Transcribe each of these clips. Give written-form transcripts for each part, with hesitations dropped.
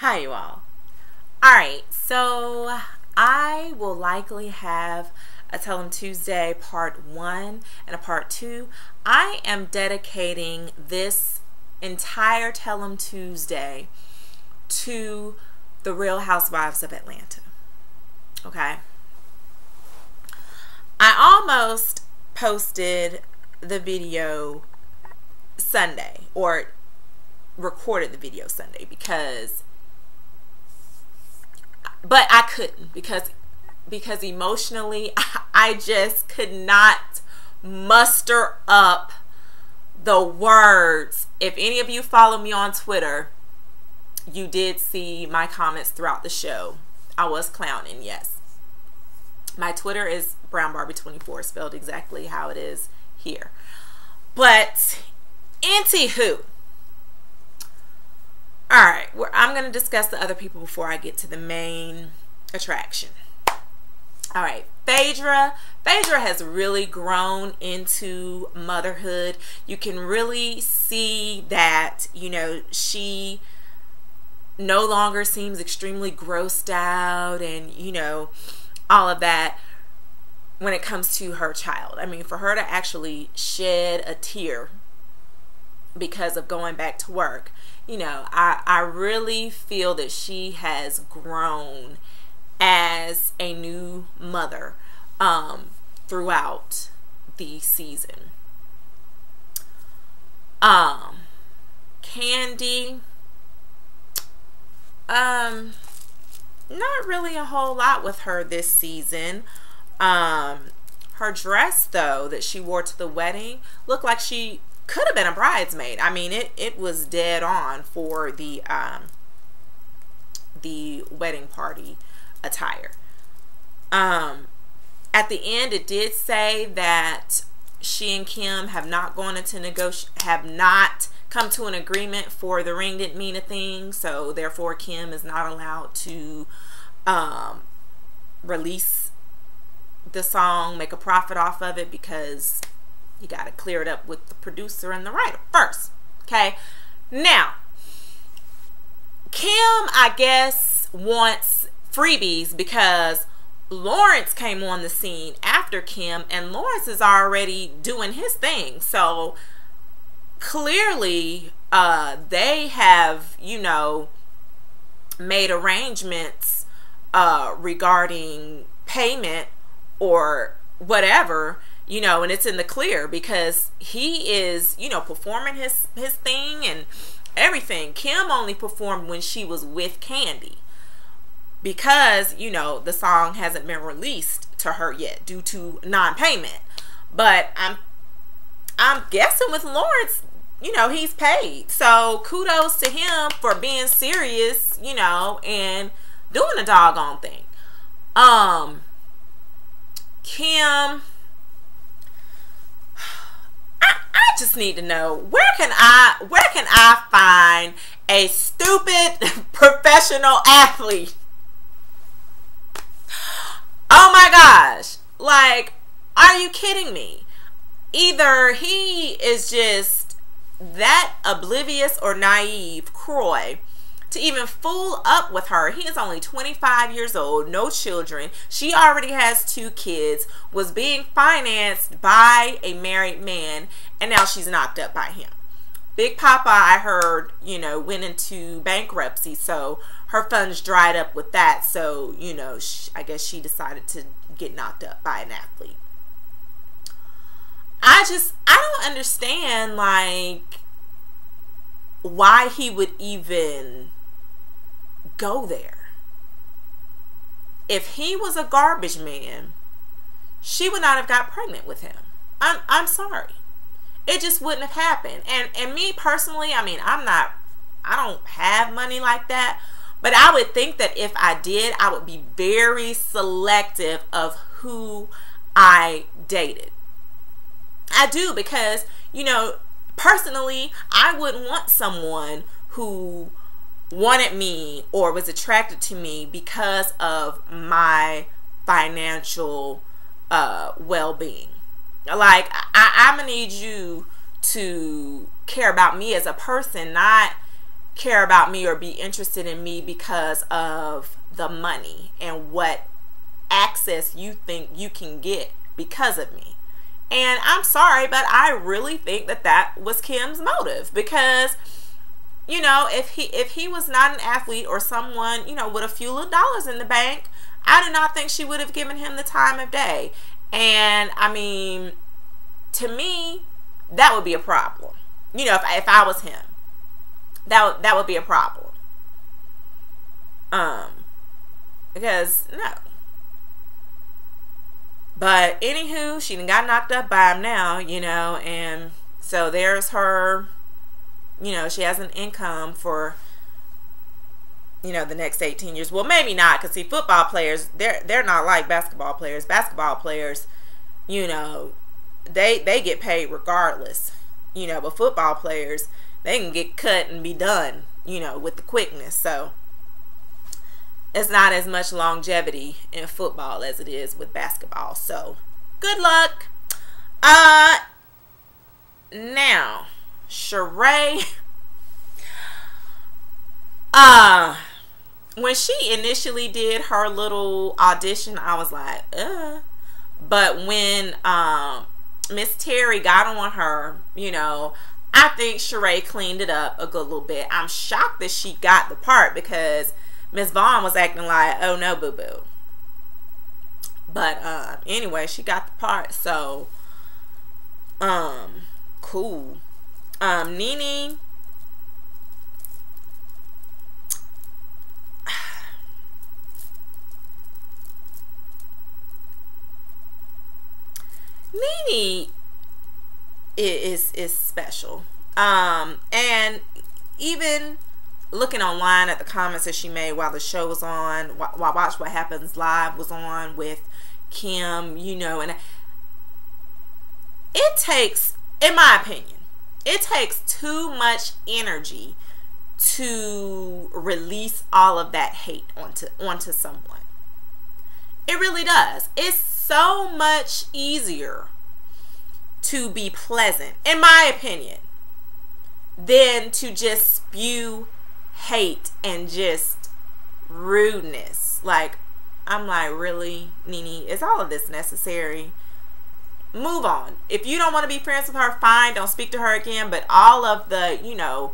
Hi, you all. Alright, so I will likely have a Tell 'em Tuesday part 1 and a part 2. I am dedicating this entire Tell 'em Tuesday to the Real Housewives of Atlanta. Okay? I almost posted the video Sunday, or recorded the video Sunday, but I couldn't because emotionally I just could not muster up the words. If any of you follow me on Twitter, you did see my comments throughout the show. I was clowning, yes. My Twitter is brownbarbie24, spelled exactly how it is here. But anywho, alright, I'm going to discuss the other people before I get to the main attraction. Alright, Phaedra has really grown into motherhood. You can really see that, you know, she no longer seems extremely grossed out and, you know, all of that when it comes to her child. I mean, for her to actually shed a tear because of going back to work, you know, I really feel that she has grown as a new mother throughout the season. Kandi, not really a whole lot with her this season. Her dress, though, that she wore to the wedding looked like she could have been a bridesmaid. I mean, it was dead on for the wedding party attire. At the end, it did say that she and Kim have not gone into have not come to an agreement for the ring didn't mean a thing, so therefore Kim is not allowed to release the song, make a profit off of it, because you got to clear it up with the producer and the writer first. Okay, now Kim, I guess, wants freebies because Lawrence came on the scene after Kim, and Lawrence is already doing his thing. So clearly they have, you know, made arrangements regarding payment or whatever, you know, and it's in the clear because he is, you know, performing his thing and everything. Kim only performed when she was with Kandi because, you know, the song hasn't been released to her yet due to non-payment. But I'm guessing with Lawrence, you know, he's paid. So kudos to him for being serious, you know, and doing the doggone thing. Kim, I just need to know, where can I find a stupid professional athlete? Oh my gosh, like, are you kidding me? Either he is just that oblivious or naive, Croy, to even fool up with her. He is only 25 years old, no children. She already has 2 kids, was being financed by a married man, and now she's knocked up by him. Big Papa, I heard, you know, went into bankruptcy, so her funds dried up with that. So, you know, I guess she decided to get knocked up by an athlete. I don't understand, like, why he would even go there. If he was a garbage man, she would not have got pregnant with him. I'm sorry. It just wouldn't have happened. And me personally, I mean, I don't have money like that, but I would think that if I did, I would be very selective of who I dated. I do, because, you know, personally, I wouldn't want someone who wanted me or was attracted to me because of my financial well-being. Like, I'm gonna need you to care about me as a person, not care about me or be interested in me because of the money and what access you think you can get because of me. And I'm sorry, but I really think that that was Kim's motive, because, you know, if he was not an athlete or someone, you know, with a few little dollars in the bank, I do not think she would have given him the time of day. And I mean, to me, that would be a problem. You know, if I was him, that would be a problem. Because no. But anywho, she done got knocked up by him now, you know, and so there's her, you know, she has an income for, you know, the next 18 years. Well, maybe not, because see, football players, they're not like basketball players. Basketball players, you know, they get paid regardless, you know, but football players, they can get cut and be done, you know, with the quickness. So it's not as much longevity in football as it is with basketball. So good luck. Now Sheree, when she initially did her little audition, I was like, but when Miss Terry got on her, you know, I think Sheree cleaned it up a good little bit. I'm shocked that she got the part, because Miss Vaughn was acting like, oh no, boo-boo. But anyway, she got the part. So cool. Nene, Nene is special. And even looking online at the comments that she made while the show was on, while Watch What Happens Live was on with Kim, you know, and it takes, in my opinion, it takes too much energy to release all of that hate onto someone. It really does. It's so much easier to be pleasant, in my opinion, than to just spew hate and just rudeness. Like, I'm like, really, Nene, is all of this necessary? Move on. If you don't want to be friends with her, fine, don't speak to her again. But all of the, you know,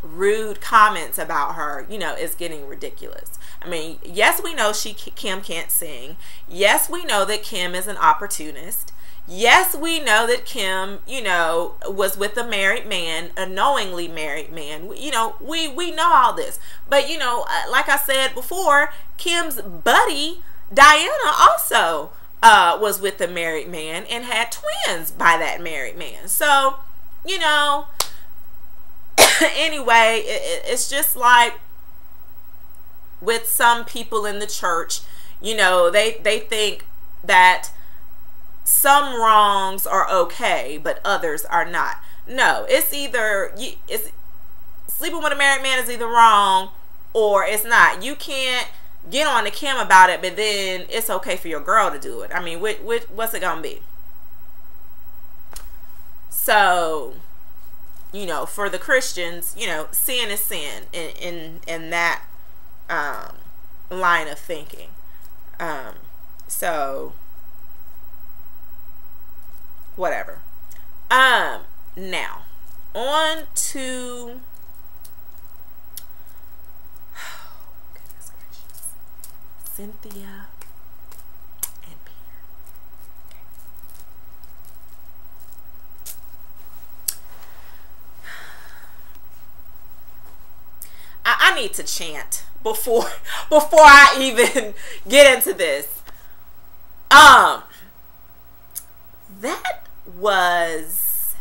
rude comments about her, you know, is getting ridiculous. I mean, yes, we know Kim can't sing. Yes, we know that Kim is an opportunist. Yes, we know that Kim, you know, was with a married man, a knowingly married man. You know, we know all this. But, you know, like I said before, Kim's buddy, Diana, also was with a married man and had twins by that married man. So, you know, anyway, it's just like with some people in the church, you know, they think that some wrongs are okay, but others are not. No, it's either, it's sleeping with a married man is either wrong or it's not. You can't get on to Kim about it, but then it's okay for your girl to do it. I mean, what's it gonna be? So, you know, for the Christians, you know, sin is sin in that line of thinking. So whatever. Now on to, oh, goodness gracious, Cynthia and Peter. Okay. I need to chant before I even get into this. That was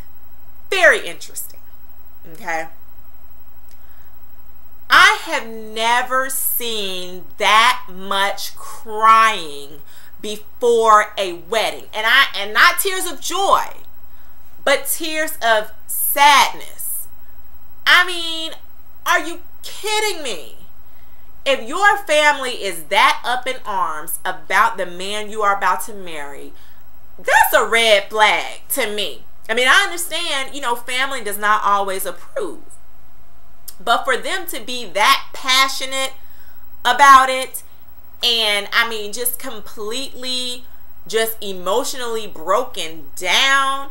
very interesting. Okay. I have never seen that much crying before a wedding. And not tears of joy, but tears of sadness. I mean, are you kidding me? If your family is that up in arms about the man you are about to marry, that's a red flag to me. I mean, I understand, you know, family does not always approve. But for them to be that passionate about it, and I mean, just completely, just emotionally broken down,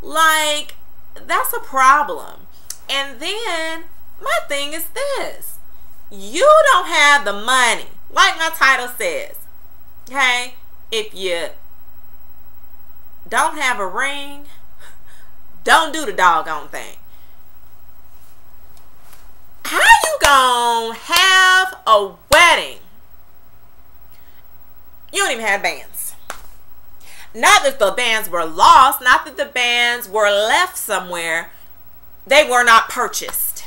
like, that's a problem. And then my thing is this: you don't have the money, like my title says. Okay, if you don't have a ring, don't do the doggone thing. How you gonna have a wedding? You don't even have bands. Not that the bands were lost, not that the bands were left somewhere. They were not purchased.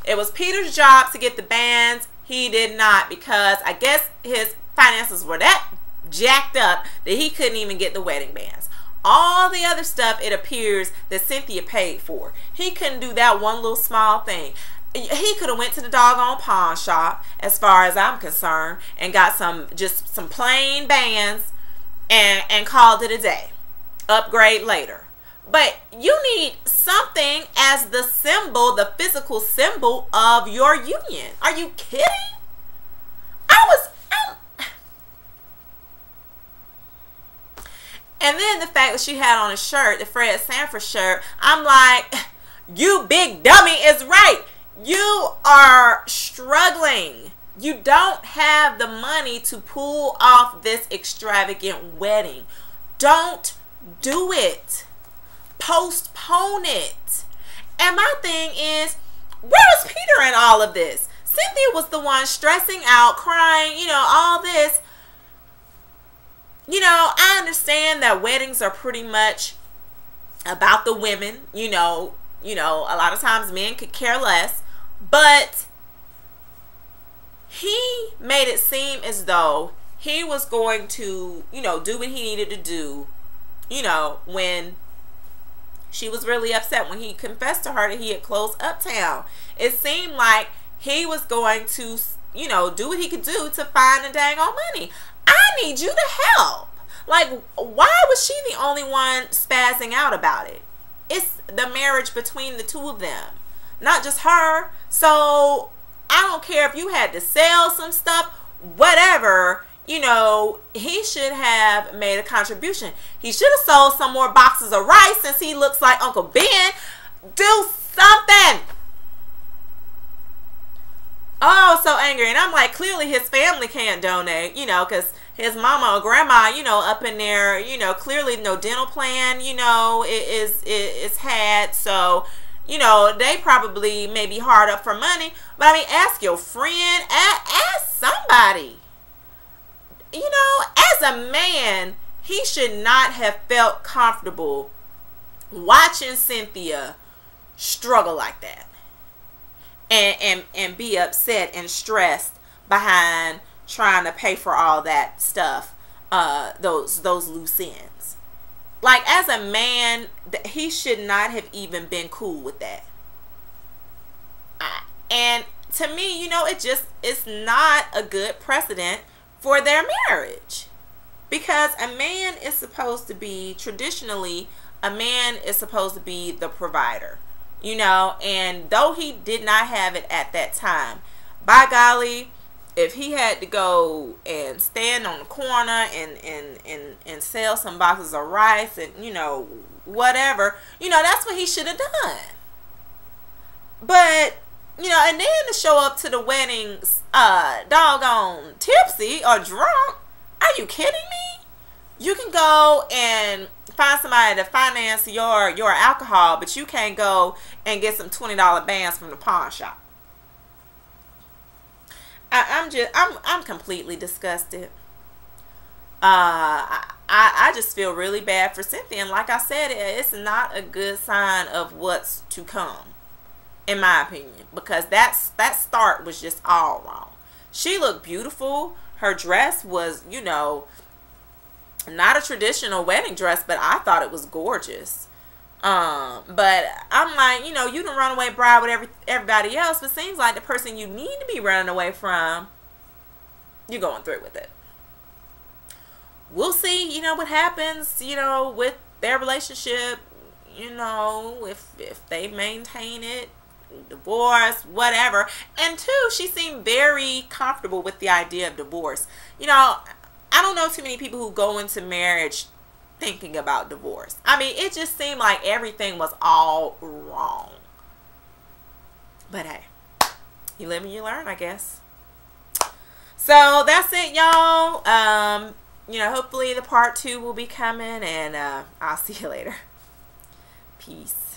It was Peter's job to get the bands. He did not, because I guess his finances were that jacked up that he couldn't even get the wedding bands. All the other stuff, it appears that Cynthia paid for. He couldn't do that one little small thing. He could have went to the doggone pawn shop, as far as I'm concerned, and got just some plain bands and called it a day. Upgrade later. But you need something as the symbol, the physical symbol of your union. Are you kidding? And then the fact that she had on a shirt, the Fred Sanford shirt, I'm like, you big dummy is right. You are struggling. You don't have the money to pull off this extravagant wedding. Don't do it. Postpone it. And my thing is, where's Peter in all of this? Cynthia was the one stressing out, crying, all this. I understand that weddings are pretty much about the women. A lot of times men could care less. But he made it seem as though he was going to, do what he needed to do, when she was really upset, when he confessed to her that he had closed Uptown. It seemed like he was going to, do what he could do to find the dang old money. I need you to help. Like, why was she the only one spazzing out about it? It's the marriage between the two of them, not just her. So I don't care if you had to sell some stuff, whatever, he should have made a contribution. He should have sold some more boxes of rice, since he looks like Uncle Ben. Do something. Oh, so angry. And I'm like, clearly his family can't donate, because his mama or grandma, up in there, clearly no dental plan, is had. So, they probably may be hard up for money. But I mean, ask your friend, ask somebody. As a man, he should not have felt comfortable watching Cynthia struggle like that. And be upset and stressed behind trying to pay for all that stuff, those loose ends. Like, as a man, he should not have even been cool with that. And to me, it's not a good precedent for their marriage. Because a man is supposed to be, traditionally, a man is supposed to be the provider. And though he did not have it at that time, by golly, if he had to go and stand on the corner and sell some boxes of rice and, whatever, that's what he should have done. But, and then to show up to the wedding, doggone tipsy or drunk, are you kidding me? You can go and find somebody to finance your alcohol, but you can't go and get some $20 bands from the pawn shop. I'm completely disgusted. I just feel really bad for Cynthia, and like I said, it's not a good sign of what's to come, in my opinion, because that start was just all wrong. She looked beautiful. Her dress was, not a traditional wedding dress, but I thought it was gorgeous. But I'm like, you done run away bride with everybody else, but seems like the person you need to be running away from, you're going through with it. We'll see, what happens, with their relationship, if they maintain it, divorce, whatever. And two, she seemed very comfortable with the idea of divorce. You know, I don't know too many people who go into marriage thinking about divorce. I mean, it just seemed like everything was all wrong. But hey, you live and you learn, I guess. So that's it, y'all. You know, hopefully the part 2 will be coming, and I'll see you later. Peace.